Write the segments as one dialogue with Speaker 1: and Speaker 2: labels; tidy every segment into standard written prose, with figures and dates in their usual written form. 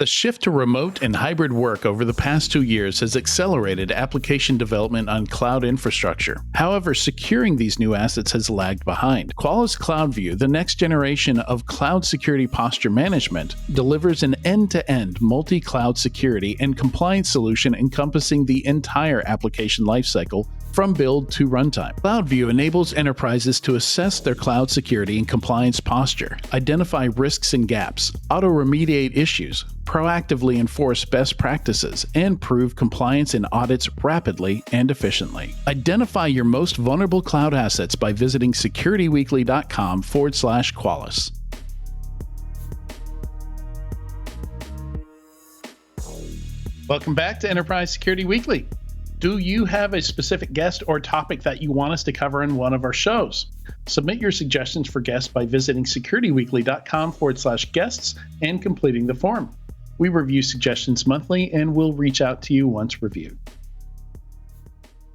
Speaker 1: The shift to remote and hybrid work over the past 2 years has accelerated application development on cloud infrastructure. However, securing these new assets has lagged behind. Qualys CloudView, the next generation of cloud security posture management, delivers an end-to-end multi-cloud security and compliance solution encompassing the entire application lifecycle from build to runtime. CloudView enables enterprises to assess their cloud security and compliance posture, identify risks and gaps, auto-remediate issues, proactively enforce best practices, and prove compliance in audits rapidly and efficiently. Identify your most vulnerable cloud assets by visiting securityweekly.com/Qualys. Welcome back to Enterprise Security Weekly. Do you have a specific guest or topic that you want us to cover in one of our shows? Submit your suggestions for guests by visiting securityweekly.com/guests and completing the form. We review suggestions monthly and we'll reach out to you once reviewed.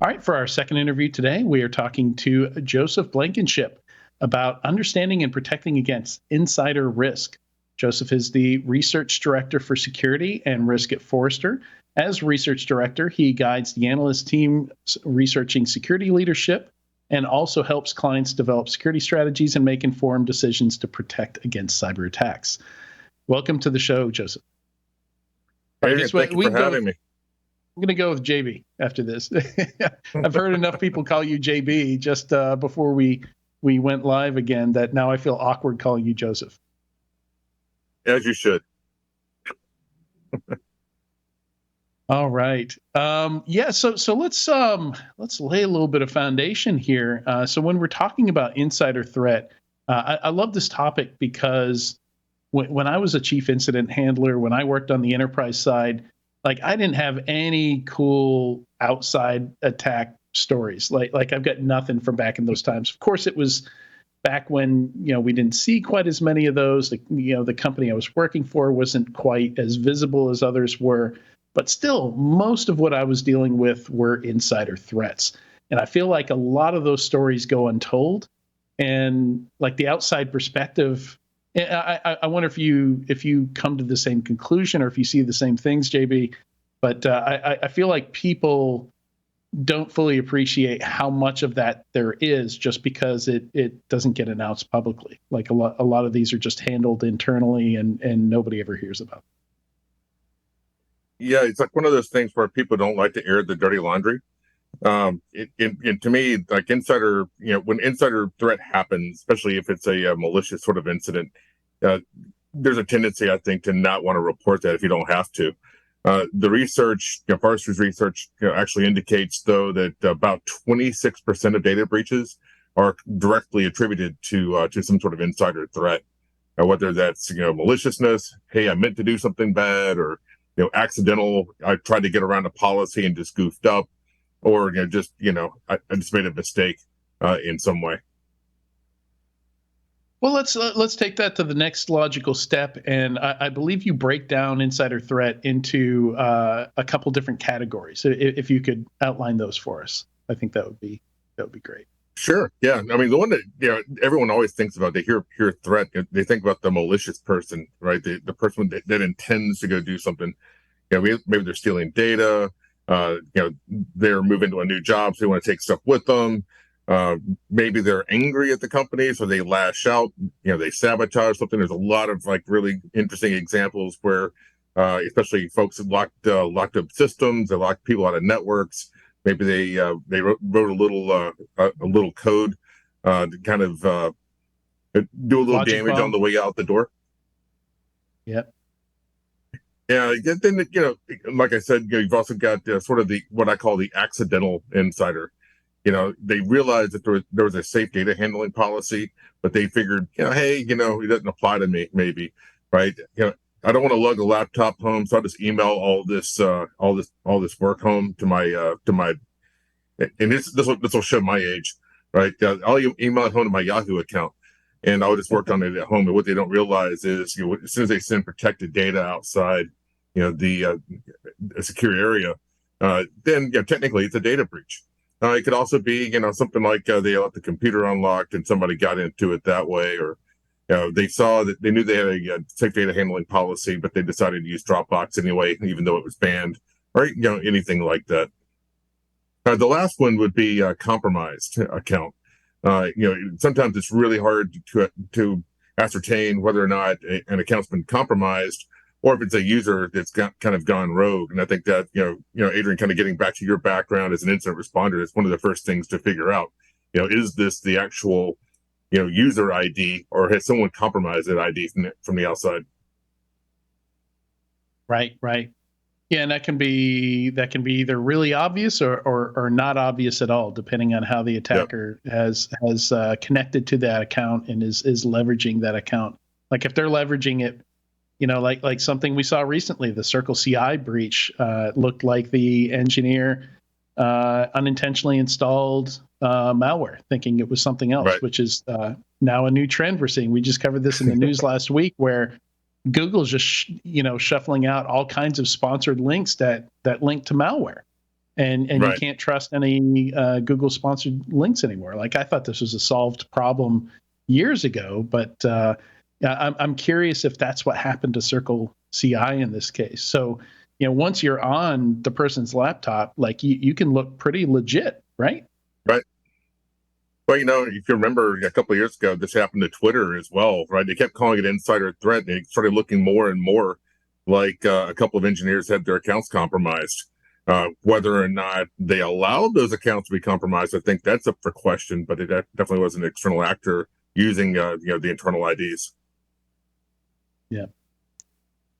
Speaker 1: All right, for our second interview today, we are talking to Joseph Blankenship about understanding and protecting against insider risk. Joseph is the Research Director for Security and Risk at Forrester. As Research Director, he guides the analyst team researching security leadership and also helps clients develop security strategies and make informed decisions to protect against cyber attacks. Welcome to the show, Joseph.
Speaker 2: Hey, thank you for having me.
Speaker 1: I'm going to go with JB after this. I've heard enough people call you JB just before we went live again that now I feel awkward calling you Joseph.
Speaker 2: As you should.
Speaker 1: All right. So let's lay a little bit of foundation here. So when we're talking about insider threat, I love this topic because when I was a chief incident handler, when I worked on the enterprise side, like I didn't have any cool outside attack stories. Like I've got nothing from back in those times. Of course, it was back when we didn't see quite as many of those. The company I was working for wasn't quite as visible as others were. But still, most of what I was dealing with were insider threats. And I feel like a lot of those stories go untold. And like the outside perspective, I wonder if you come to the same conclusion or if you see the same things, JB. But I feel like people don't fully appreciate how much of that there is just because it doesn't get announced publicly. Like a lot of these are just handled internally and nobody ever hears about them.
Speaker 2: Yeah, it's like one of those things where people don't like to air the dirty laundry. To me, like insider, when insider threat happens, especially if it's a malicious sort of incident, there's a tendency, I think, to not want to report that if you don't have to. The research, Forrester's research, actually indicates, though, that about 26% of data breaches are directly attributed to some sort of insider threat, whether that's maliciousness, hey, I meant to do something bad, or accidental, I tried to get around a policy and just goofed up, or I just made a mistake in some way.
Speaker 1: Well, let's take that to the next logical step, and I believe you break down insider threat into a couple different categories. So if you could outline those for us, I think that would be great.
Speaker 2: Sure. Yeah. I mean, the one that everyone always thinks about, they hear threat, they think about the malicious person, right? The person that intends to go do something. Maybe they're stealing data. They're moving to a new job, so they want to take stuff with them. Maybe they're angry at the company, so they lash out. They sabotage something. There's a lot of like really interesting examples where, especially folks that locked up systems, they locked people out of networks. Maybe they wrote a little code to kind of do a little logic damage bomb on the way out the door.
Speaker 1: Yep.
Speaker 2: Yeah. Then like I said, you've also got sort of what I call the accidental insider. They realized that there was a safe data handling policy, but they figured, hey, it doesn't apply to me, maybe, right? I don't want to lug a laptop home, so I'll just email all this work home to my and this will show my age, right? I'll email it home to my Yahoo account, and I'll just work on it at home. And what they don't realize is, as soon as they send protected data outside, the secure area, then technically it's a data breach. It could also be, something like they left the computer unlocked and somebody got into it that way, or they saw that they knew they had a safe data handling policy, but they decided to use Dropbox anyway, even though it was banned, or anything like that. The last one would be a compromised account. Sometimes it's really hard to ascertain whether or not an account's been compromised, or if it's a user that's kind of gone rogue. And I think that Adrian, kind of getting back to your background as an incident responder, is one of the first things to figure out. Is this the actual user ID, or has someone compromised that ID from the outside?
Speaker 1: Right. Yeah, and that can be either really obvious or not obvious at all, depending on how the attacker has connected to that account and is leveraging that account. Like if they're leveraging it, like something we saw recently, the Circle CI breach, looked like the engineer unintentionally installed malware, thinking it was something else,
Speaker 2: right.
Speaker 1: which is now a new trend we're seeing. We just covered this in the news last week, where Google's just shuffling out all kinds of sponsored links that link to malware, and
Speaker 2: right.
Speaker 1: You can't trust any Google sponsored links anymore. Like, I thought this was a solved problem years ago, but I'm curious if that's what happened to Circle CI in this case. So once you're on the person's laptop, like you can look pretty legit, right?
Speaker 2: Right. Well, if you remember a couple of years ago, this happened to Twitter as well, right? They kept calling it insider threat, and it started looking more and more like a couple of engineers had their accounts compromised. Whether or not they allowed those accounts to be compromised, I think that's up for question, but it definitely was an external actor using the internal IDs.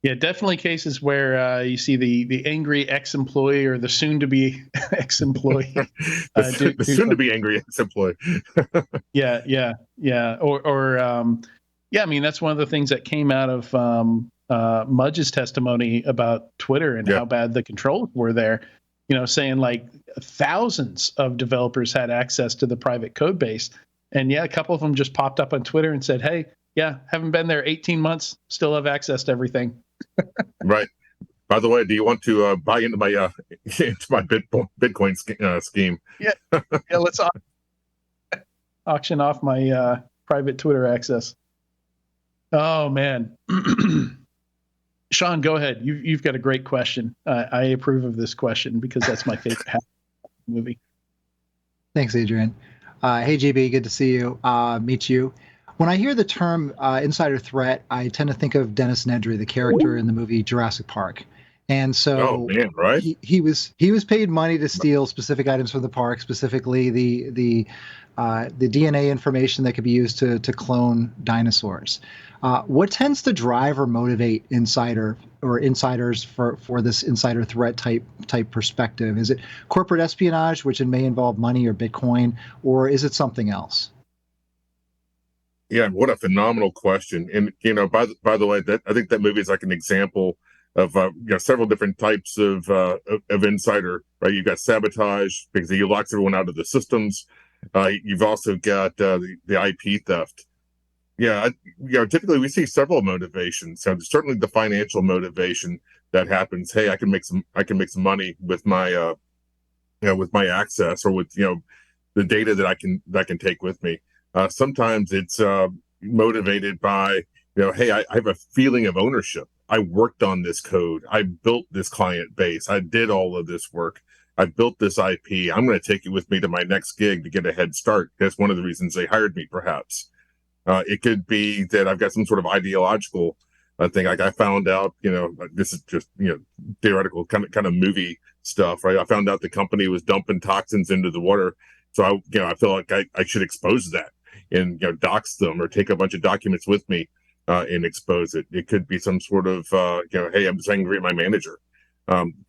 Speaker 1: Yeah, definitely cases where you see the angry ex-employee or the soon-to-be ex-employee.
Speaker 2: the soon-to-be angry ex-employee.
Speaker 1: Yeah. Or I mean, that's one of the things that came out of Mudge's testimony about Twitter and how bad the controls were there. Saying like thousands of developers had access to the private code base, and a couple of them just popped up on Twitter and said, "Hey, haven't been there 18 months, still have access to everything."
Speaker 2: Right. By the way, do you want to buy into my Bitcoin scheme?
Speaker 1: Yeah, let's auction off my private Twitter access. Oh man, Sean, go ahead. You've got a great question. I approve of this question because that's my favorite movie.
Speaker 3: Thanks, Adrian. Hey, GB, good to see you. Meet you. When I hear the term insider threat, I tend to think of Dennis Nedry, the character in the movie Jurassic Park. And so
Speaker 2: right?
Speaker 3: he was paid money to steal specific items from the park, specifically the DNA information that could be used to clone dinosaurs. What tends to drive or motivate insiders for this insider threat type perspective? Is it corporate espionage, which may involve money or Bitcoin, or is it something else?
Speaker 2: Yeah, what a phenomenal question. And by the way, I think that movie is like an example of several different types of insider. Right, you've got sabotage because he locks everyone out of the systems. You've also got the IP theft. Yeah, typically we see several motivations. So certainly the financial motivation that happens. Hey, I can make some money with my with my access, or with the data that I can take with me. Sometimes it's motivated by, hey, I have a feeling of ownership. I worked on this code. I built this client base. I did all of this work. I built this IP. I'm going to take it with me to my next gig to get a head start. That's one of the reasons they hired me, perhaps. It could be that I've got some sort of ideological thing. Like I found out, this is just, theoretical kind of movie stuff, right? I found out the company was dumping toxins into the water. So I feel like I should expose that and dox them, or take a bunch of documents with me and expose it. It could be some sort of hey, I'm just angry at my manager.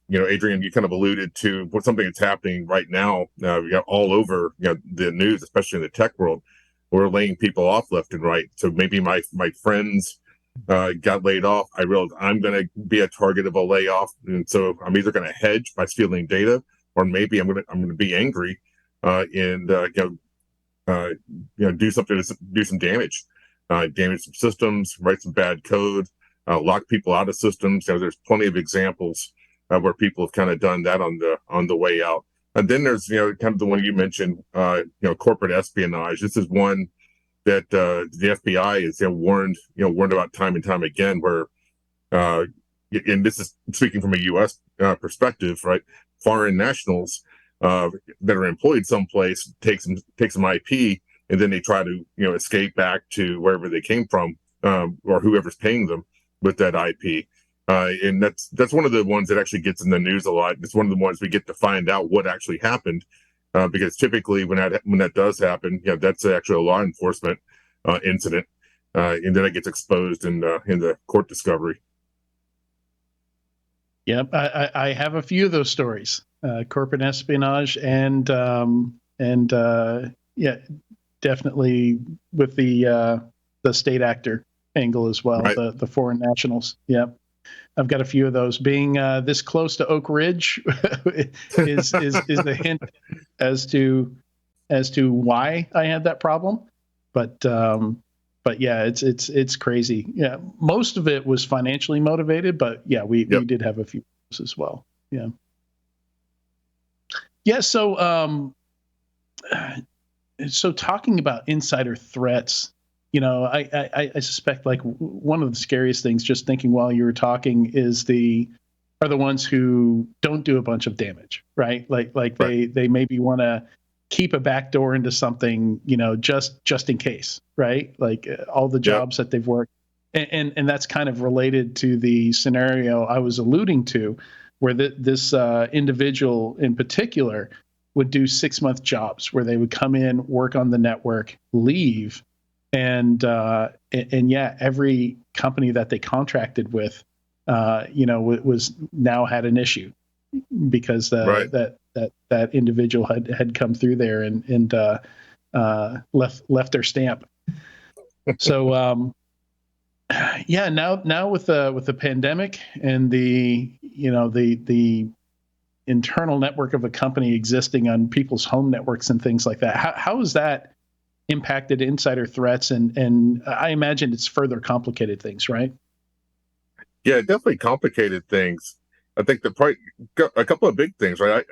Speaker 2: Adrian, you kind of alluded to something that's happening right now, all over the news, especially in the tech world. We're laying people off left and right. So maybe my friends got laid off. I realized I'm going to be a target of a layoff, and so I'm either going to hedge by stealing data, or maybe I'm going to be angry and do something to do some damage, damage some systems, write some bad code, lock people out of systems. There's plenty of examples where people have kind of done that on the way out. And then there's kind of the one you mentioned, corporate espionage. This is one that the FBI is warned about time and time again, where and this is speaking from a U.S. Perspective, right? Foreign nationals that are employed someplace take some IP, and then they try to escape back to wherever they came from, or whoever's paying them with that IP. And that's one of the ones that actually gets in the news a lot. It's one of the ones we get to find out what actually happened, because typically when that does happen, that's actually a law enforcement incident, and then it gets exposed in the court discovery.
Speaker 1: Yep, I have a few of those stories, corporate espionage, and yeah, definitely with the state actor angle as well,
Speaker 2: Right.
Speaker 1: the foreign nationals. Yep, I've got a few of those. Being this close to Oak Ridge is the hint as to why I had that problem, but yeah, it's crazy. Yeah, most of it was financially motivated, but yeah, we did have a few as well. Yeah. Yeah. So talking about insider threats, I suspect like one of the scariest things, just thinking while you were talking, are the ones who don't do a bunch of damage, right? Like
Speaker 2: Right.
Speaker 1: they maybe want to keep a back door into something, just in case, right? Like all the jobs that they've worked, and that's kind of related to the scenario I was alluding to, where this individual in particular would do 6-month jobs where they would come in, work on the network, leave, and yeah, every company that they contracted with, was now had an issue because
Speaker 2: Right.
Speaker 1: that individual had come through there and left their stamp. So yeah, now with the pandemic and the internal network of a company existing on people's home networks and things like that, how has that impacted insider threats? And I imagine it's further complicated things, right?
Speaker 2: Yeah, it definitely complicated things. I think probably a couple of big things, right?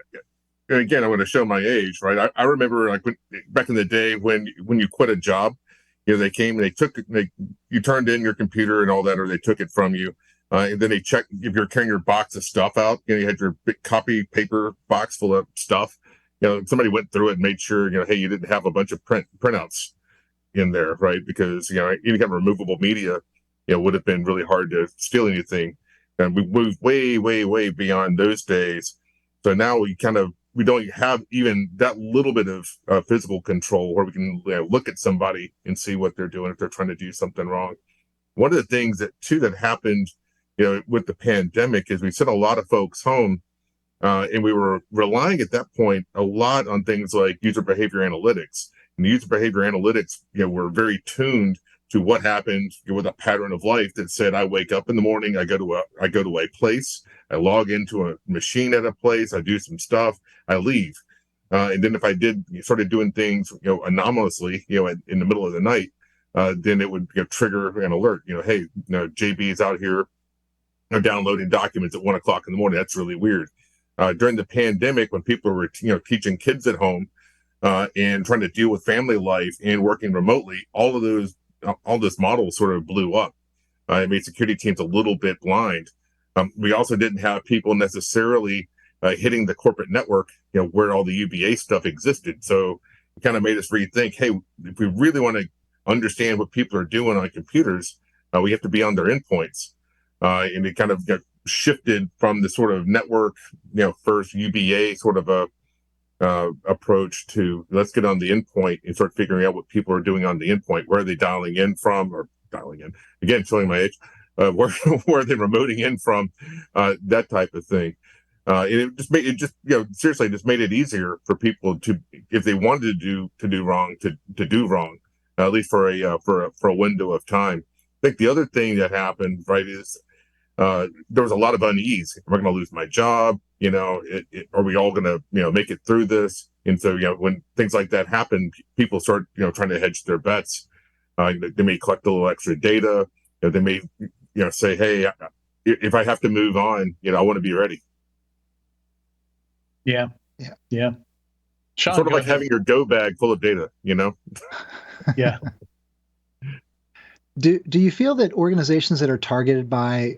Speaker 2: And again, I'm going to show my age, right? I remember like back in the day when you quit a job, they came and you turned in your computer and all that, or they took it from you. And then they checked if you're carrying your box of stuff out. You had your big copy paper box full of stuff. Somebody went through it and made sure, hey, you didn't have a bunch of printouts in there, right? Because any kind of removable media, would have been really hard to steal anything. And we moved way, way, way beyond those days. So now we don't have even that little bit of physical control where we can look at somebody and see what they're doing if they're trying to do something wrong. One of the things that happened, with the pandemic is we sent a lot of folks home, and we were relying at that point a lot on things like user behavior analytics. And the user behavior analytics, were very tuned to what happened with a pattern of life that said, I wake up in the morning, I go to a place, I log into a machine at a place, I do some stuff, I leave. And then if I started doing things, anomalously, in the middle of the night, then it would trigger an alert. Hey, JB is out here downloading documents at 1:00 in the morning. That's really weird. During the pandemic, when people were teaching kids at home, and trying to deal with family life and working remotely, all this model sort of blew up. It made security teams a little bit blind. We also didn't have people necessarily hitting the corporate network, where all the UBA stuff existed. So it kind of made us rethink, hey, if we really want to understand what people are doing on computers, we have to be on their endpoints. And it kind of shifted from the sort of network, first UBA sort of a approach to let's get on the endpoint and start figuring out what people are doing on the endpoint. Where are they dialing in from, or dialing in again, showing my age, where are they remoting in from, that type of thing. It just seriously just made it easier for people to, if they wanted to do wrong, to do wrong, at least for a window of time. I think the other thing that happened, right, is there was a lot of unease. Am I going to lose my job? Are we all going to, make it through this? And so, when things like that happen, people start, trying to hedge their bets. They may collect a little extra data. They may, say, hey, if I have to move on, I want to be ready.
Speaker 1: Yeah. Sean,
Speaker 2: sort of like
Speaker 1: ahead.
Speaker 2: having your go bag full of data,
Speaker 1: Yeah.
Speaker 3: Do you feel that organizations that are targeted by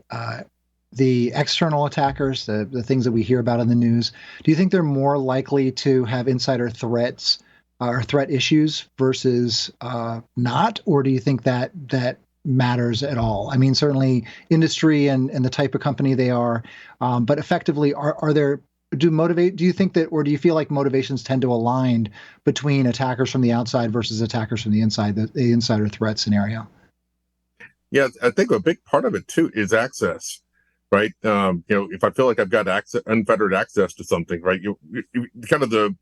Speaker 3: the external attackers, the things that we hear about in the news, do you think they're more likely to have insider threats or threat issues versus not? Or do you think that matters at all? I mean, certainly industry and the type of company they are, but effectively, are there do you think that, or do you feel like motivations tend to align between attackers from the outside versus attackers from the inside, the insider threat scenario?
Speaker 2: Yeah, I think a big part of it too is access, right? If I feel like I've got unfettered access to something, right? Kind of the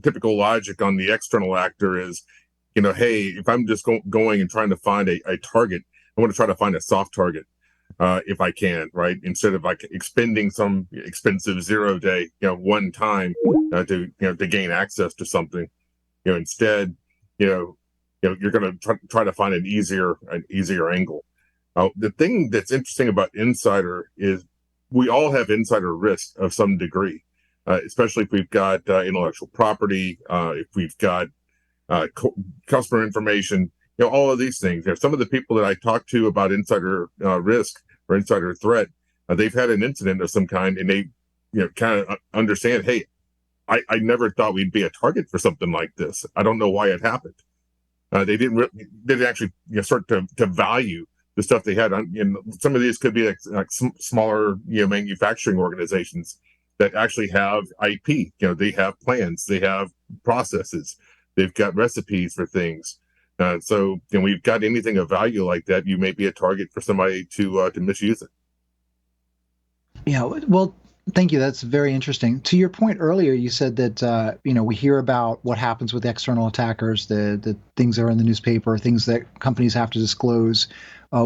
Speaker 2: typical logic on the external actor is, hey, if I'm just going and trying to find a target, I want to try to find a soft target, if I can, right? Instead of like expending some expensive 0-day, one time, to gain access to something, instead, you're going to try to find an easier angle. The thing that's interesting about insider is we all have insider risk of some degree, especially if we've got intellectual property, if we've got customer information, all of these things. Some of the people that I talk to about insider risk or insider threat, they've had an incident of some kind, and they, kind of understand, hey, I never thought we'd be a target for something like this. I don't know why it happened. They didn't actually start to value the stuff they had on. Some of these could be like smaller manufacturing organizations that actually have IP. They have plans, they have processes, they've got recipes for things. So when you've got anything of value like that, you may be a target for somebody to misuse it.
Speaker 3: Yeah, well, thank you. That's very interesting. To your point earlier, you said that we hear about what happens with external attackers, the things that are in the newspaper, things that companies have to disclose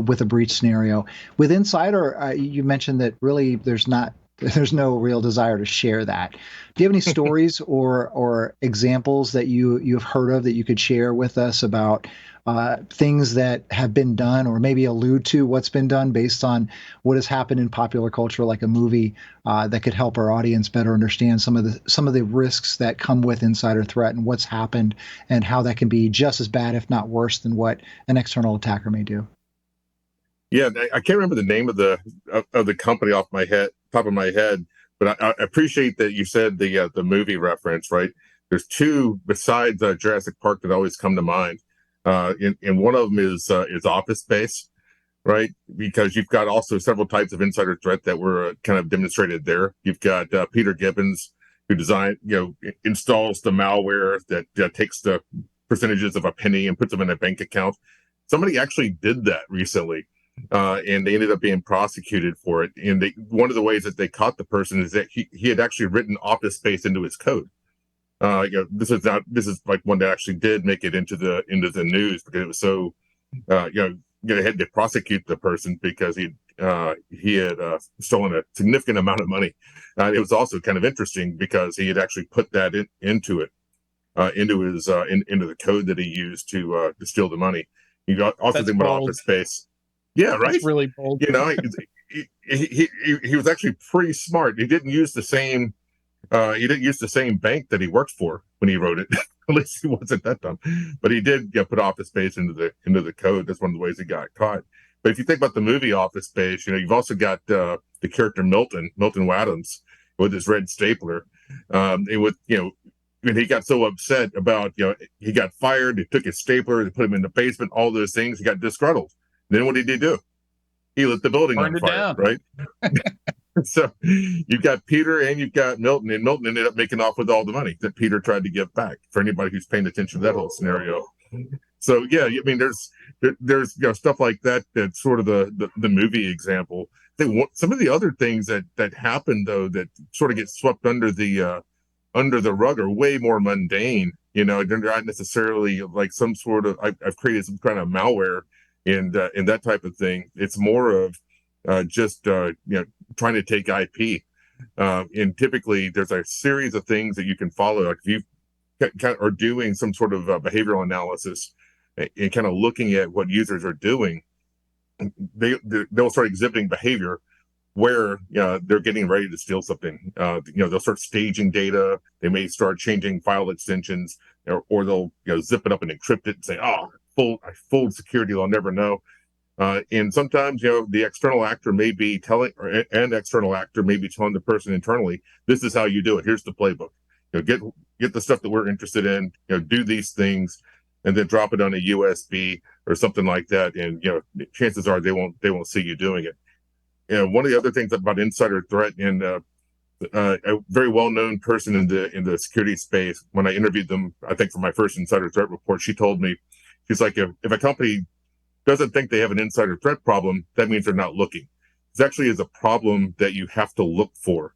Speaker 3: with a breach scenario. With Insider, you mentioned that really there's no real desire to share that. Do you have any stories or examples that you have heard of that you could share with us about things that have been done, or maybe allude to what's been done based on what has happened in popular culture, like a movie, that could help our audience better understand some of the risks that come with insider threat and what's happened and how that can be just as bad, if not worse, than what an external attacker may do?
Speaker 2: Yeah, I can't remember the name of the company off my top of my head, but I appreciate that you said the movie reference. Right, there's two besides Jurassic Park that always come to mind, and one of them is Office Space, right? Because you've got also several types of insider threat that were kind of demonstrated there. You've got Peter Gibbons, who installs the malware that takes the percentages of a penny and puts them in a bank account. Somebody actually did that recently. And they ended up being prosecuted for it. And one of the ways that they caught the person is that he had actually written Office Space into his code. This is like one that actually did make it into the news because it was so, they had to prosecute the person because he had stolen a significant amount of money. It was also kind of interesting because he had actually put that into the code that he used to steal the money. You got also
Speaker 1: That's
Speaker 2: think about
Speaker 1: bold.
Speaker 2: Office Space. Yeah, right.
Speaker 1: That's really bold.
Speaker 2: He was actually pretty smart. He didn't use the same bank that he worked for when he wrote it. At least he wasn't that dumb. But he did put Office Space into the code. That's one of the ways he got caught. But if you think about the movie Office Space, you've also got the character Milton Wadhams with his red stapler. And he got so upset about, he got fired, he took his stapler, they put him in the basement, all those things, he got disgruntled. Then what did he do? He lit the building on fire, right? So you've got Peter and you've got Milton, and Milton ended up making off with all the money that Peter tried to give back, for anybody who's paying attention to that whole scenario. So yeah, I mean, there's stuff like that. That's sort of the movie example. Some of the other things that happen though that sort of get swept under the rug are way more mundane. They're not necessarily like some sort of I've created some kind of malware and that type of thing. It's more of just trying to take IP. And typically there's a series of things that you can follow. Like if you are doing some sort of behavioral analysis and kind of looking at what users are doing, they'll start exhibiting behavior where they're getting ready to steal something. They'll start staging data. They may start changing file extensions, or they'll zip it up and encrypt it and say, "Oh, full security, they'll never know." And sometimes, the external actor may be telling, or an external actor may be telling the person internally, "This is how you do it. Here's the playbook. Get the stuff that we're interested in. Do these things, and then drop it on a USB or something like that. And chances are they won't see you doing it." One of the other things about insider threat, and a very well-known person in the security space, when I interviewed them, I think for my first insider threat report, she told me, she's like, if a company doesn't think they have an insider threat problem, that means they're not looking. This actually is a problem that you have to look for,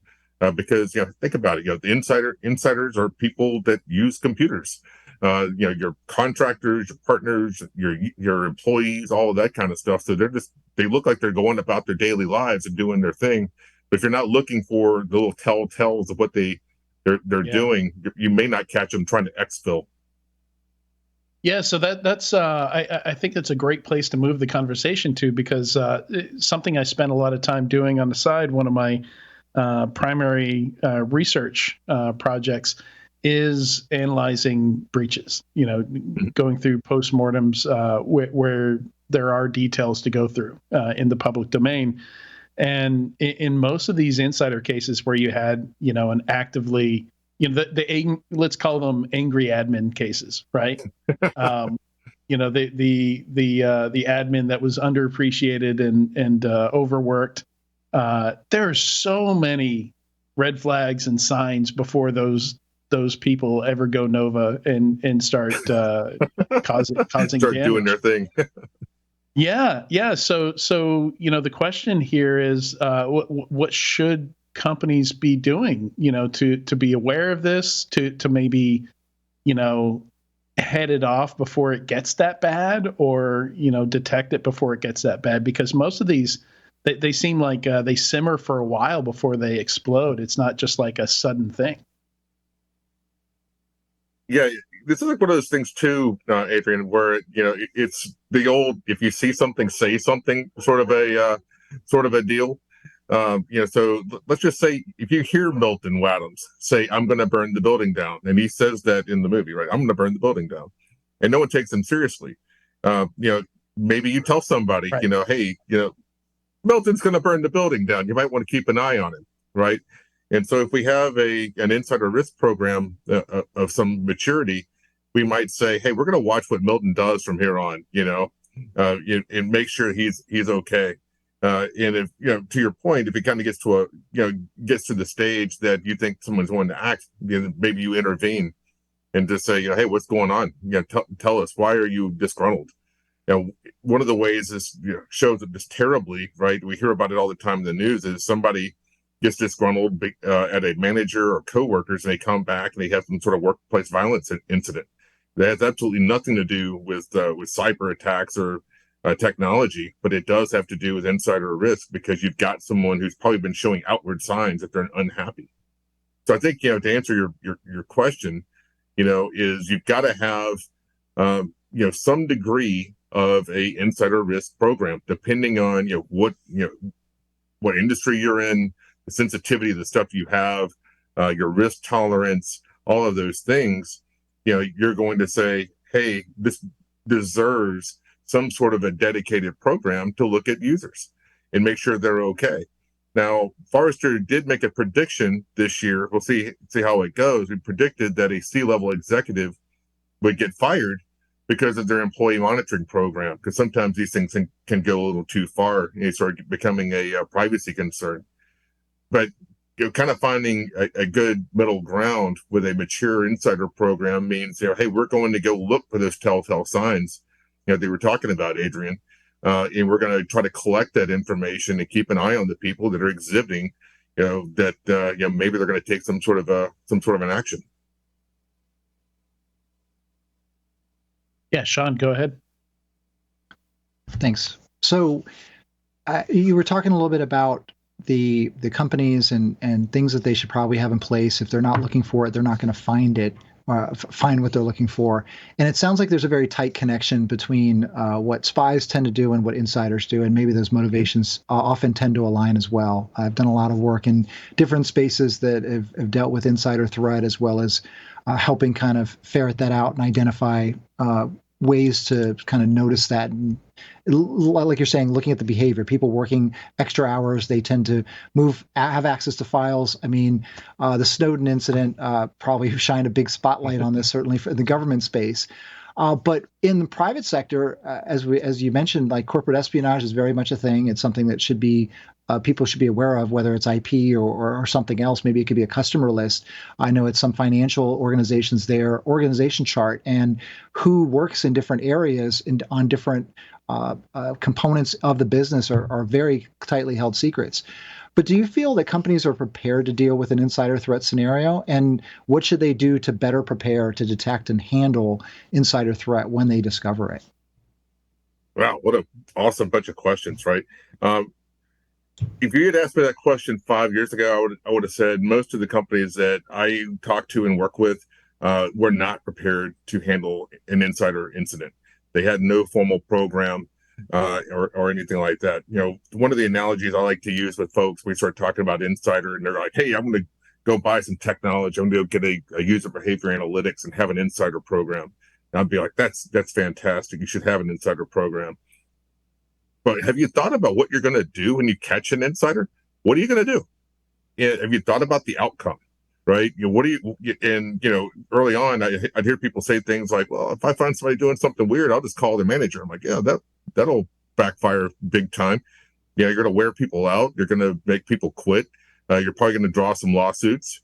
Speaker 2: because think about it. The insiders are people that use computers. Your contractors, your partners, your employees, all of that kind of stuff. So they look like they're going about their daily lives and doing their thing. But if you're not looking for the little telltales of what they're doing, you may not catch them trying to exfil.
Speaker 1: Yeah, so that's I think that's a great place to move the conversation to, because something I spent a lot of time doing on the side, one of my primary research projects is analyzing breaches. Going through postmortems where there are details to go through in the public domain, and in most of these insider cases where you had an actively let's call them angry admin cases, right? The admin that was underappreciated and overworked. There are so many red flags and signs before those people ever go Nova and start causing
Speaker 2: start
Speaker 1: damage.
Speaker 2: Doing their thing.
Speaker 1: Yeah. So the question here is, what should companies be doing, to be aware of this, to maybe, head it off before it gets that bad, or, detect it before it gets that bad? Because most of these, they seem like they simmer for a while before they explode. It's not just like a sudden thing.
Speaker 2: Yeah, this is like one of those things too, Adrian, where it's the old "if you see something, say something" sort of a deal. So let's just say if you hear Milton Wadhams say, "I'm going to burn the building down," and he says that in the movie, right? "I'm going to burn the building down," and no one takes him seriously. Maybe you tell somebody,
Speaker 1: Right.
Speaker 2: "Hey, Milton's going to burn the building down. You might want to keep an eye on him," right? And so if we have an insider risk program of some maturity, we might say, "Hey, we're going to watch what Milton does from here on, and make sure he's okay." And if to your point, if it kind of gets to gets to the stage that you think someone's going to act, maybe you intervene and just say, "Hey, what's going on? Tell us, why are you disgruntled?" One of the ways this shows up just terribly, right? We hear about it all the time in the news, is somebody gets disgruntled at a manager or coworkers, and they come back and they have some sort of workplace violence incident that has absolutely nothing to do with cyber attacks or technology, but it does have to do with insider risk, because you've got someone who's probably been showing outward signs that they're unhappy. So I think to answer your question, is you've got to have some degree of a insider risk program, depending on what industry you're in, the sensitivity of the stuff you have, your risk tolerance, all of those things. You're going to say, "Hey, this deserves some sort of a dedicated program to look at users and make sure they're okay." Now, Forrester did make a prediction this year. We'll see how it goes. We predicted that a C-level executive would get fired because of their employee monitoring program, because sometimes these things can go a little too far and start becoming a privacy concern. But kind of finding a good middle ground with a mature insider program means, hey, we're going to go look for those telltale signs they were talking about, Adrian, and we're going to try to collect that information and keep an eye on the people that are exhibiting, that maybe they're going to take some sort of an action.
Speaker 1: Yeah, Sean, go ahead.
Speaker 3: Thanks. So you were talking a little bit about the companies and things that they should probably have in place. If they're not looking for it, they're not going to find it, find what they're looking for. And it sounds like there's a very tight connection between what spies tend to do and what insiders do, and maybe those motivations often tend to align as well. I've done a lot of work in different spaces that have dealt with insider threat, as well as helping kind of ferret that out and identify ways to kind of notice that? And like you're saying, looking at the behavior, people working extra hours, they tend to have access to files. I mean, the Snowden incident probably shined a big spotlight on this, certainly for the government space. But in the private sector, as you mentioned, like corporate espionage is very much a thing. It's something that should be people should be aware of, whether it's IP or something else. Maybe it could be a customer list. I know it's some financial organizations, their organization chart and who works in different areas and on different components of the business are very tightly held secrets. But do you feel that companies are prepared to deal with an insider threat scenario? And what should they do to better prepare to detect and handle insider threat when they discover it?
Speaker 2: Wow, what an awesome bunch of questions, right? If you had asked me that question 5 years ago, I would have said most of the companies that I talk to and work with were not prepared to handle an insider incident. They had no formal program or anything like that. One of the analogies I like to use with folks, we start talking about insider, and they're like, "Hey, I'm going to go buy some technology. I'm going to go get a user behavior analytics and have an insider program." And I'd be like, "That's fantastic. You should have an insider program." But have you thought about what you're going to do when you catch an insider? What are you going to do? Have you thought about the outcome? Right? What do you? And early on, I'd hear people say things like, "Well, if I find somebody doing something weird, I'll just call the manager." I'm like, "Yeah, that'll backfire big time. You're going to wear people out. You're going to make people quit. You're probably going to draw some lawsuits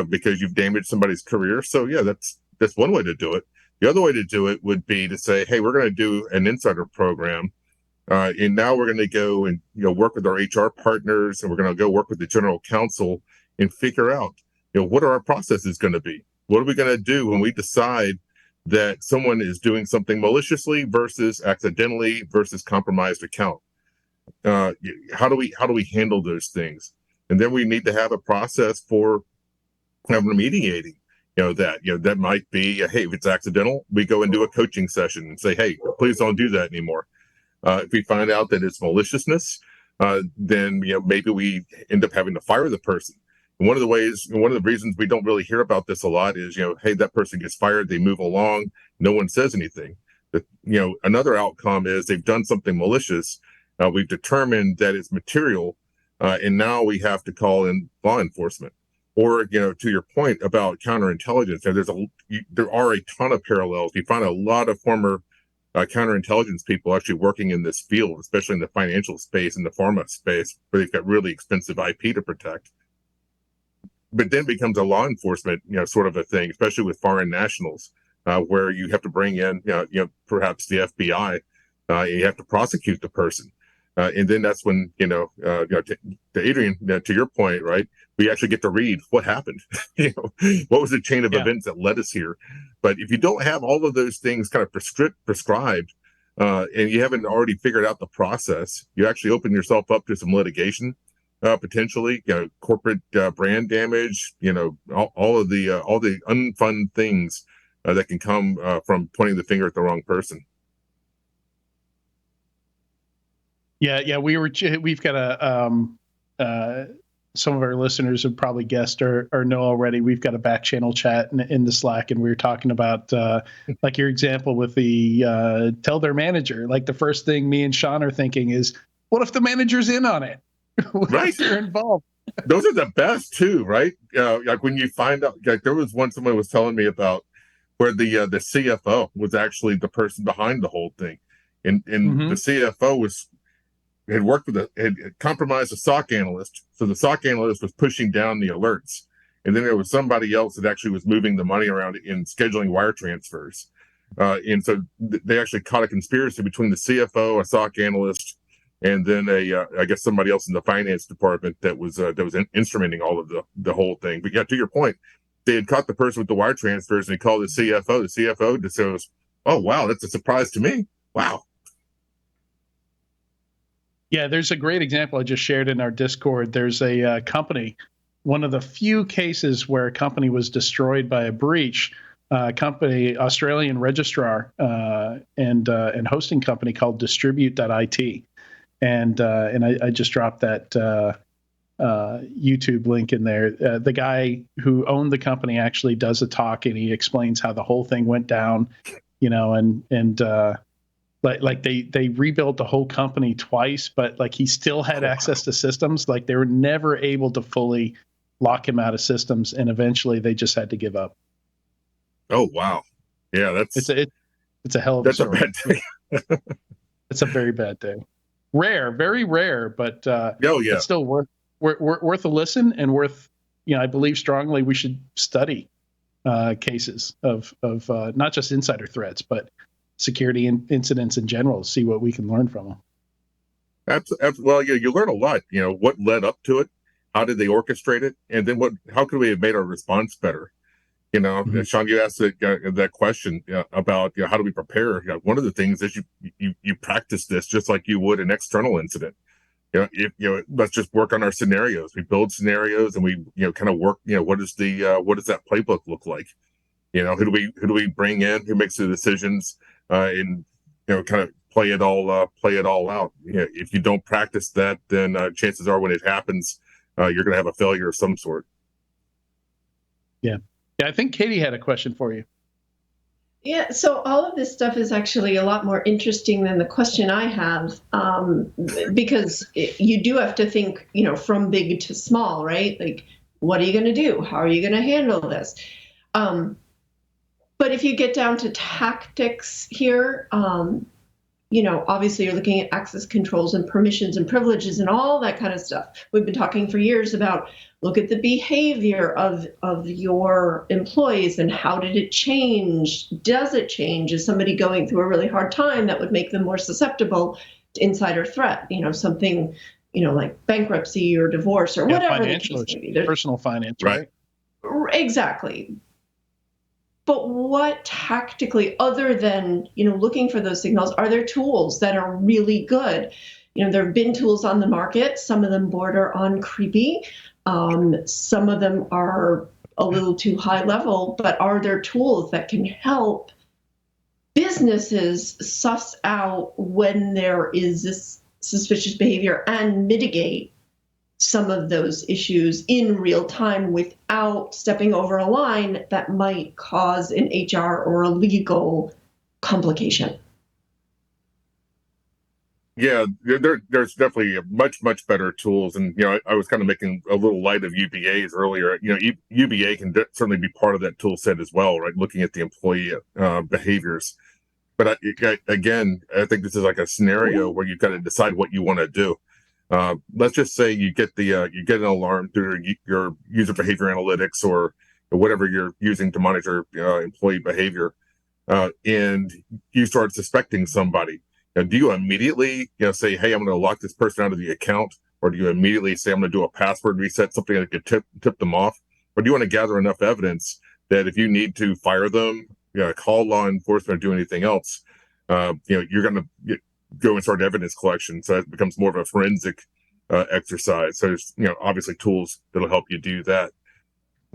Speaker 2: because you've damaged somebody's career." So yeah, that's one way to do it. The other way to do it would be to say, "Hey, we're going to do an insider program." And now we're going to go and work with our HR partners, and we're going to go work with the general counsel and figure out what are our processes going to be? What are we going to do when we decide that someone is doing something maliciously versus accidentally versus compromised account? How do we handle those things? And then we need to have a process for remediating. That might be, hey, if it's accidental, we go and do a coaching session and say, hey, please don't do that anymore. If we find out that it's maliciousness, then maybe we end up having to fire the person. And one of the reasons we don't really hear about this a lot is, hey, that person gets fired, they move along, no one says anything. But, another outcome is they've done something malicious. We've determined that it's material, and now we have to call in law enforcement. Or, to your point about counterintelligence, there are a ton of parallels. You find a lot of former counterintelligence people actually working in this field, especially in the financial space and the pharma space, where they've got really expensive IP to protect. But then becomes a law enforcement, sort of a thing, especially with foreign nationals, where you have to bring in, perhaps the FBI, and you have to prosecute the person. And then that's when, to Adrian, to your point, right, we actually get to read what happened. What was the chain of events that led us here? But if you don't have all of those things kind of prescribed, and you haven't already figured out the process, you actually open yourself up to some litigation, potentially, corporate brand damage, all the unfun things that can come from pointing the finger at the wrong person.
Speaker 1: Yeah, we've got some of our listeners have probably guessed or know already. We've got a back channel chat in the Slack, and we were talking about like your example with the tell their manager. Like the first thing me and Sean are thinking is, what if the manager's in on it? What
Speaker 2: right?
Speaker 1: if they're involved?
Speaker 2: Those are the best too, right? Like when you find out, like there was one someone was telling me about where the CFO was actually the person behind the whole thing, and the CFO had compromised a SOC analyst. So the SOC analyst was pushing down the alerts. And then there was somebody else that actually was moving the money around in scheduling wire transfers. And so they actually caught a conspiracy between the CFO, a SOC analyst, and then I guess somebody else in the finance department that was instrumenting all of the whole thing. But yeah, to your point, they had caught the person with the wire transfers and they called the CFO. The CFO just goes, "Oh wow, that's a surprise to me. Wow."
Speaker 1: Yeah, there's a great example I just shared in our Discord. There's a company, one of the few cases where a company was destroyed by a breach. Company, Australian registrar and hosting company called Distribute.it, and I just dropped that YouTube link in there. The guy who owned the company actually does a talk, and he explains how the whole thing went down. and like they rebuilt the whole company twice, but like he still had access to systems. Like they were never able to fully lock him out of systems, and eventually they just had to give up.
Speaker 2: Oh wow, yeah,
Speaker 1: It's a hell of a story.
Speaker 2: a bad day.
Speaker 1: It's a very bad day. Rare, very rare, but
Speaker 2: Oh yeah,
Speaker 1: but still worth a listen and worth. I believe strongly we should study cases of not just insider threats, but security incidents in general. See what we can learn from them.
Speaker 2: Well, yeah, you learn a lot. What led up to it, how did they orchestrate it, and then how could we have made our response better?
Speaker 1: Mm-hmm.
Speaker 2: Sean, you asked that question about how do we prepare. One of the things is you practice this just like you would an external incident. Let's just work on our scenarios. We build scenarios and we kind of work. What does that playbook look like? Who do we bring in? Who makes the decisions? And kind of play it all out. If you don't practice that, then chances are when it happens, you're going to have a failure of some sort.
Speaker 1: Yeah. I think Katie had a question for you.
Speaker 4: Yeah, so all of this stuff is actually a lot more interesting than the question I have, because you do have to think, from big to small, right? Like, what are you going to do? How are you going to handle this? But if you get down to tactics here, obviously you're looking at access controls and permissions and privileges and all that kind of stuff. We've been talking for years about look at the behavior of your employees and how did it change? Does it change? Is somebody going through a really hard time that would make them more susceptible to insider threat? Something, like bankruptcy or divorce or whatever the case may be.
Speaker 1: Personal finance, right?
Speaker 4: Exactly. But what tactically, other than, looking for those signals, are there tools that are really good? There have been tools on the market. Some of them border on creepy. Some of them are a little too high level, but are there tools that can help businesses suss out when there is this suspicious behavior and mitigate some of those issues in real time without stepping over a line that might cause an HR or a legal complication?
Speaker 2: Yeah, there's definitely much better tools, and I was kind of making a little light of UBAs earlier. UBA can certainly be part of that tool set as well, right? Looking at the employee behaviors, but again, I think this is like a scenario where you've got to decide what you want to do. Let's just say you get an alarm through your user behavior analytics or whatever you're using to monitor employee behavior, and you start suspecting somebody. Do you immediately say, hey, I'm going to lock this person out of the account? Or do you immediately say, I'm going to do a password reset, something that could tip them off? Or do you want to gather enough evidence that if you need to fire them, call law enforcement, or do anything else, you're going to go and start evidence collection? So it becomes more of a forensic exercise. So there's obviously tools that'll help you do that.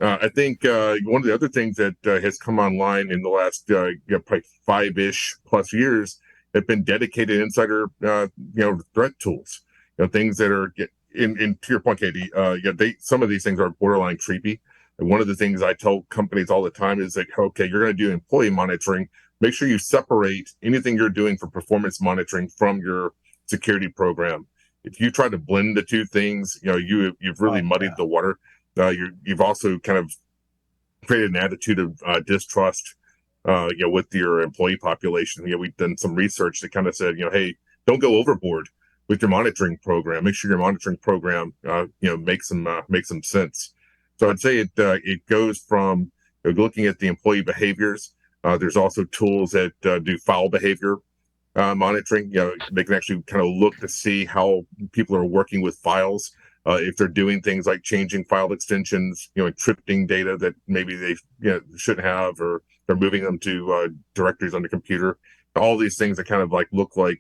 Speaker 2: I think one of the other things that has come online in the last probably 5-ish plus years have been dedicated insider threat tools. Things that are in to your point, Katie. Some of these things are borderline creepy. And one of the things I tell companies all the time is like, okay, you're going to do employee monitoring. Make sure you separate anything you're doing for performance monitoring from your security program. If you try to blend the two things, you've really muddied the water. You've also kind of created an attitude of distrust, with your employee population. We've done some research that kind of said, hey, don't go overboard with your monitoring program. Make sure your monitoring program, makes some sense. So I'd say it goes from looking at the employee behaviors. There's also tools that do file behavior monitoring. They can actually kind of look to see how people are working with files. If they're doing things like changing file extensions, encrypting data that maybe they shouldn't have, or they're moving them to directories on the computer. All these things that kind of like look like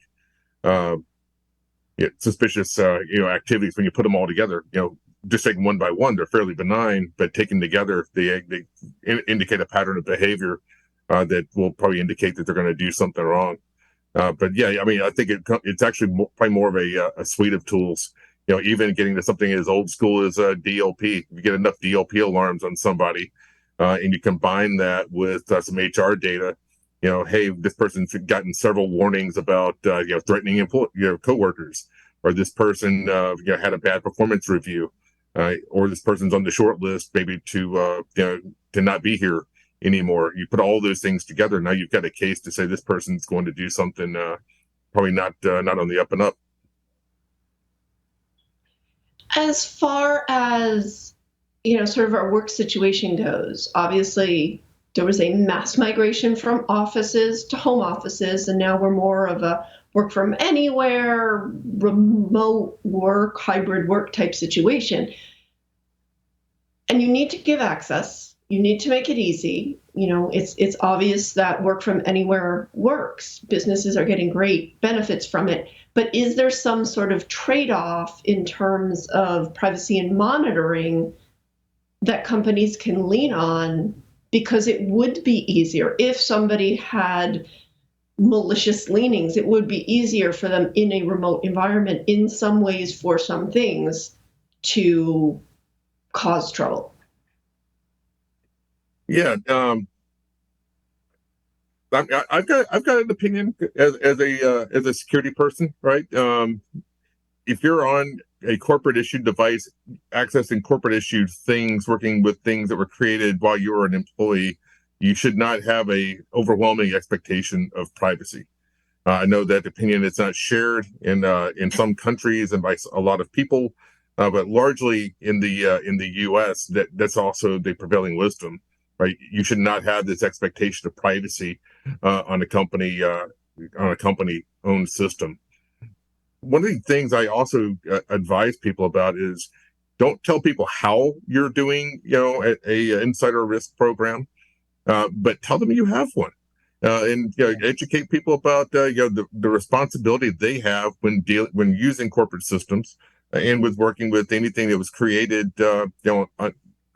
Speaker 2: suspicious activities. When you put them all together, just taken one by one, they're fairly benign, but taken together, they indicate a pattern of behavior that will probably indicate that they're going to do something wrong. But yeah, I think it's actually probably more of a suite of tools. Even getting to something as old school as DLP. If you get enough DLP alarms on somebody, and you combine that with some HR data, hey, this person's gotten several warnings about threatening coworkers, or this person had a bad performance review, or this person's on the short list maybe to not be here anymore. You put all those things together, now you've got a case to say this person's going to do something probably not on the up and up.
Speaker 4: As far as sort of our work situation goes, obviously there was a mass migration from offices to home offices, and now we're more of a work from anywhere, remote work, hybrid work type situation. And you need to give access. You need to make it easy. It's obvious that work from anywhere works. Businesses are getting great benefits from it. But is there some sort of trade-off in terms of privacy and monitoring that companies can lean on? Because it would be easier if somebody had malicious leanings. It would be easier for them in a remote environment in some ways for some things to cause trouble.
Speaker 2: Yeah, I've got an opinion as a security person, right? If you're on a corporate issued device, accessing corporate issued things, working with things that were created while you were an employee, you should not have a overwhelming expectation of privacy. I know that opinion is not shared in some countries and by a lot of people, but largely in the U.S. that's also the prevailing wisdom. Right, you should not have this expectation of privacy on a company owned system. One of the things I also advise people about is don't tell people how you're doing, a insider risk program, but tell them you have one, and educate people about the responsibility they have when using corporate systems and with working with anything that was created,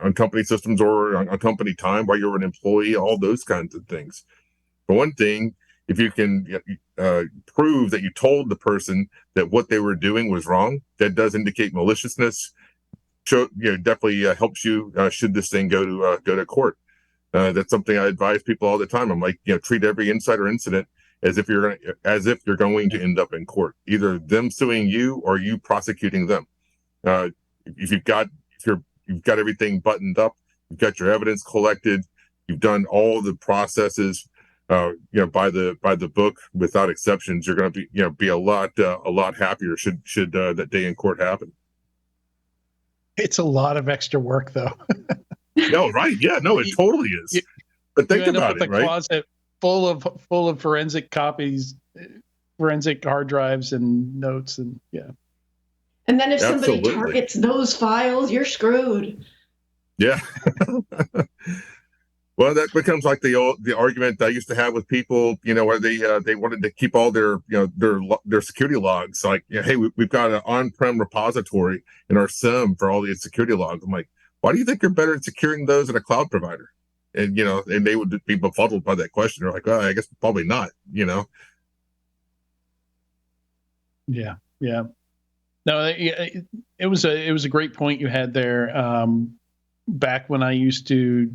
Speaker 2: on company systems or on company time while you're an employee, all those kinds of things. For one thing, if you can prove that you told the person that what they were doing was wrong, that does indicate maliciousness. Definitely helps you should this thing go to court. That's something I advise people all the time. I'm like, treat every insider incident as if you're going to end up in court, either them suing you or you prosecuting them. If you've got everything buttoned up, you've got your evidence collected, you've done all the processes, by the book without exceptions, you're going to be a lot happier should that day in court happen.
Speaker 1: It's a lot of extra work, though.
Speaker 2: No, right? Yeah, no, it totally is. But think about it, right?
Speaker 1: Closet full of forensic copies, forensic hard drives, and notes, and yeah.
Speaker 4: And then if somebody targets those files, you're screwed.
Speaker 2: Yeah. Well, that becomes like the argument I used to have with people, where they wanted to keep all their their security logs. Like, hey, we've got an on-prem repository in our SIM for all these security logs. I'm like, why do you think you're better at securing those than a cloud provider? And and they would be befuddled by that question. They're like, well, I guess probably not.
Speaker 1: Yeah. No, it was a great point you had there. Back when I used to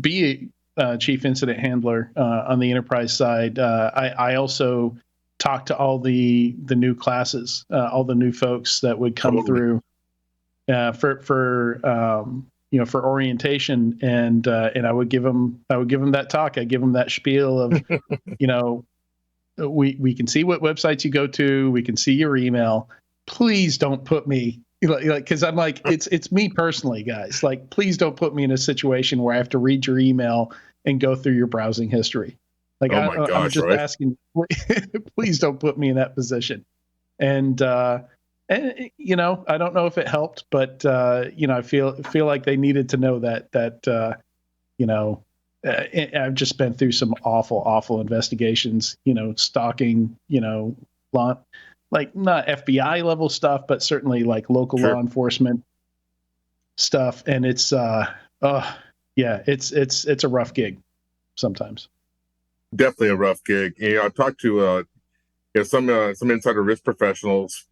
Speaker 1: be a chief incident handler on the enterprise side, I also talked to all the new classes, all the new folks that would come through for orientation, and I would give them that talk. I give them that spiel of, we can see what websites you go to, we can see your email. Please don't put me because I'm like, it's me personally, guys. Like, please don't put me in a situation where I have to read your email and go through your browsing history. Like, I'm just asking, please don't put me in that position. And I don't know if it helped, but I feel like they needed to know that I've just been through some awful investigations, stalking, like not FBI level stuff, but certainly like local law enforcement stuff. And it's a rough gig sometimes.
Speaker 2: Definitely a rough gig. I've talked to some insider risk professionals,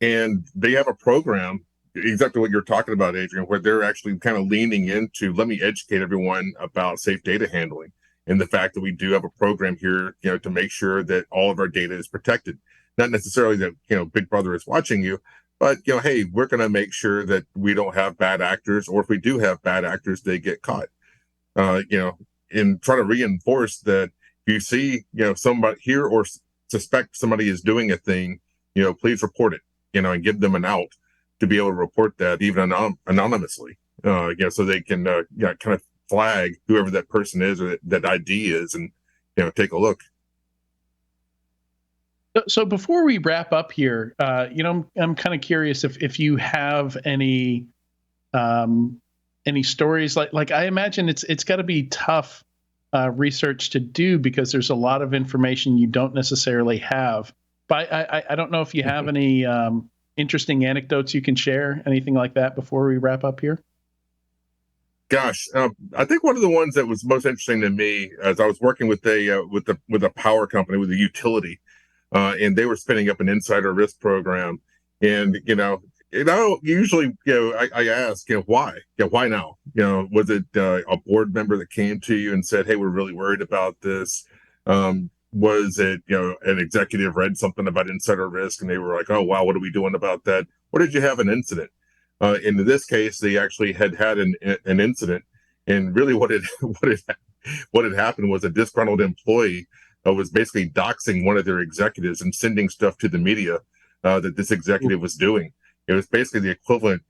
Speaker 2: and they have a program, exactly what you're talking about, Adrian, where they're actually kind of leaning into, let me educate everyone about safe data handling. and the fact that we do have a program here, to make sure that all of our data is protected. Not necessarily that, Big Brother is watching you, but, hey, we're going to make sure that we don't have bad actors, or if we do have bad actors, they get caught. And try to reinforce that if you see, somebody here or suspect somebody is doing a thing, please report it, and give them an out to be able to report that even anonymously, so they can, kind of flag whoever that person is or that ID is, and, take a look.
Speaker 1: So before we wrap up here, I'm kind of curious if you have any stories like I imagine it's got to be tough research to do because there's a lot of information you don't necessarily have. But I don't know if you have any interesting anecdotes you can share, anything like that before we wrap up here.
Speaker 2: Gosh, I think one of the ones that was most interesting to me, as I was working with a power company, with a utility, and they were spinning up an insider risk program, and usually, I ask, why? Why now? Was it a board member that came to you and said, "Hey, we're really worried about this"? Was it, an executive read something about insider risk and they were like, "Oh, wow, what are we doing about that?" Or did you have an incident? In this case, they actually had an incident, and really what had happened was a disgruntled employee was basically doxing one of their executives and sending stuff to the media that this executive was doing. It was basically the equivalent,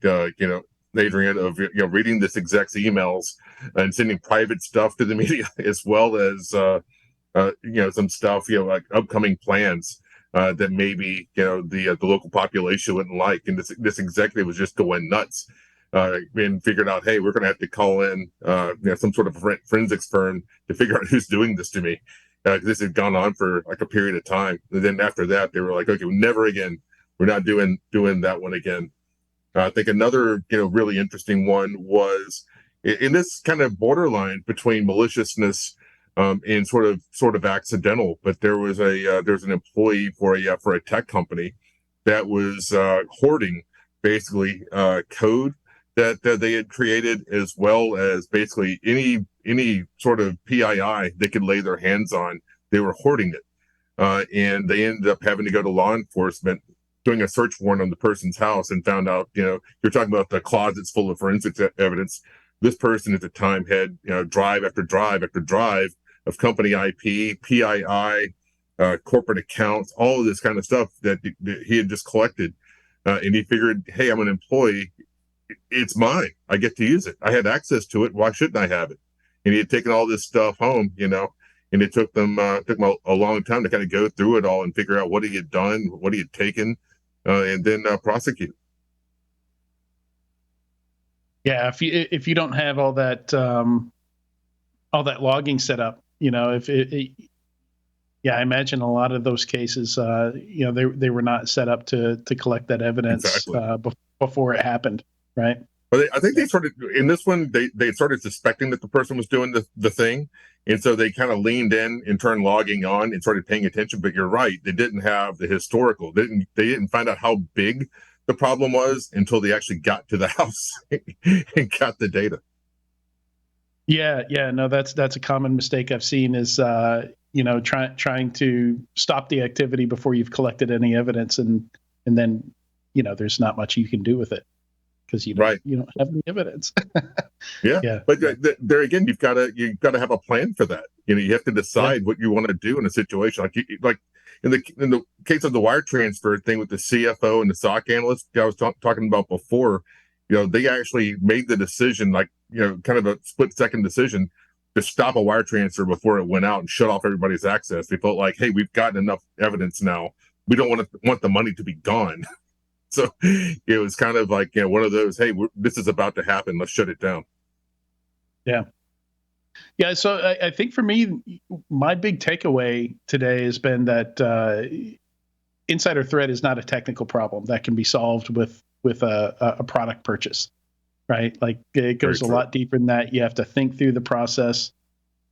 Speaker 2: Adrian, of reading this exec's emails and sending private stuff to the media, as well as some stuff, like upcoming plans that maybe the local population wouldn't like. And this executive was just going nuts, and figured out, hey, we're going to have to call in some sort of forensics firm to figure out who's doing this to me. This had gone on for like a period of time, and then after that, they were like, okay, never again. We're not doing that one again. I think another really interesting one was in this kind of borderline between maliciousness and sort of accidental. But there was there's an employee for a tech company that was hoarding basically code that they had created, as well as basically any sort of PII they could lay their hands on. They were hoarding it, and they ended up having to go to law enforcement, doing a search warrant on the person's house, and found out, you're talking about the closets full of forensic evidence. This person at the time had, drive after drive after drive of company IP, PII, corporate accounts, all of this kind of stuff that he had just collected. And he figured, hey, I'm an employee. It's mine. I get to use it. I had access to it. Why shouldn't I have it? And he had taken all this stuff home, and it took them a long time to kind of go through it all and figure out what he had done, what he had taken, and then prosecute.
Speaker 1: Yeah, if you don't have all that logging set up, yeah, I imagine a lot of those cases, they were not set up to collect that evidence
Speaker 2: Exactly.
Speaker 1: Before it happened, right?
Speaker 2: But I think they started in this one. They started suspecting that the person was doing the thing, and so they kind of leaned in and turned logging on and started paying attention. But you're right; they didn't have the historical. They didn't find out how big the problem was until they actually got to the house and got the data.
Speaker 1: Yeah, no, that's a common mistake I've seen is trying to stop the activity before you've collected any evidence, and then there's not much you can do with it because you don't have any evidence.
Speaker 2: Yeah. But there again, you've got to have a plan for that. You have to decide what you want to do in a situation like in the case of the wire transfer thing with the CFO and the SOC analyst I was talking about before. They actually made the decision, kind of a split-second decision, to stop a wire transfer before it went out and shut off everybody's access. They felt like, hey, we've gotten enough evidence now. We don't want the money to be gone. So it was kind of like one of those, hey, this is about to happen. Let's shut it down.
Speaker 1: Yeah. So I think for me, my big takeaway today has been that insider threat is not a technical problem that can be solved with a product purchase, right? Like it goes a lot deeper than that. You have to think through the process.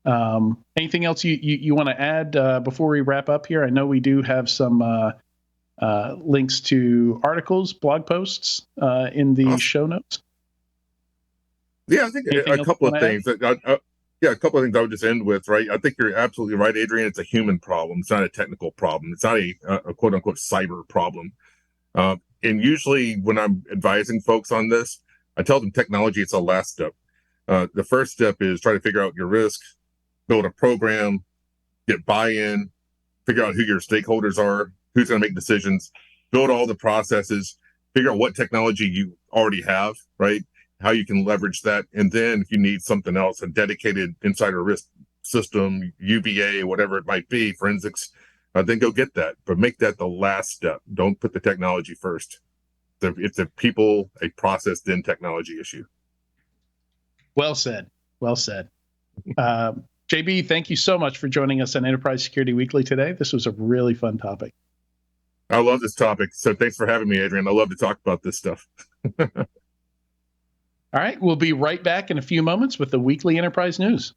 Speaker 1: Anything else you want to add before we wrap up here? I know we do have some links to articles, blog posts in the show notes.
Speaker 2: Yeah, I think a couple of things. Yeah, a couple of things I would just end with, right? I think you're absolutely right, Adrian. It's a human problem. It's not a technical problem. It's not a quote unquote cyber problem. And usually when I'm advising folks on this, I tell them technology is the last step. The first step is try to figure out your risk, build a program, get buy-in, figure out who your stakeholders are, who's going to make decisions, build all the processes, figure out what technology you already have, right? How you can leverage that. And then if you need something else, a dedicated insider risk system, UBA, whatever it might be, forensics, then go get that. But make that the last step. Don't put the technology first. It's a people, a process, then technology issue.
Speaker 1: Well said. Well said. JB, thank you so much for joining us on Enterprise Security Weekly today. This was a really fun topic.
Speaker 2: I love this topic. So thanks for having me, Adrian. I love to talk about this stuff.
Speaker 1: All right. We'll be right back in a few moments with the weekly Enterprise News.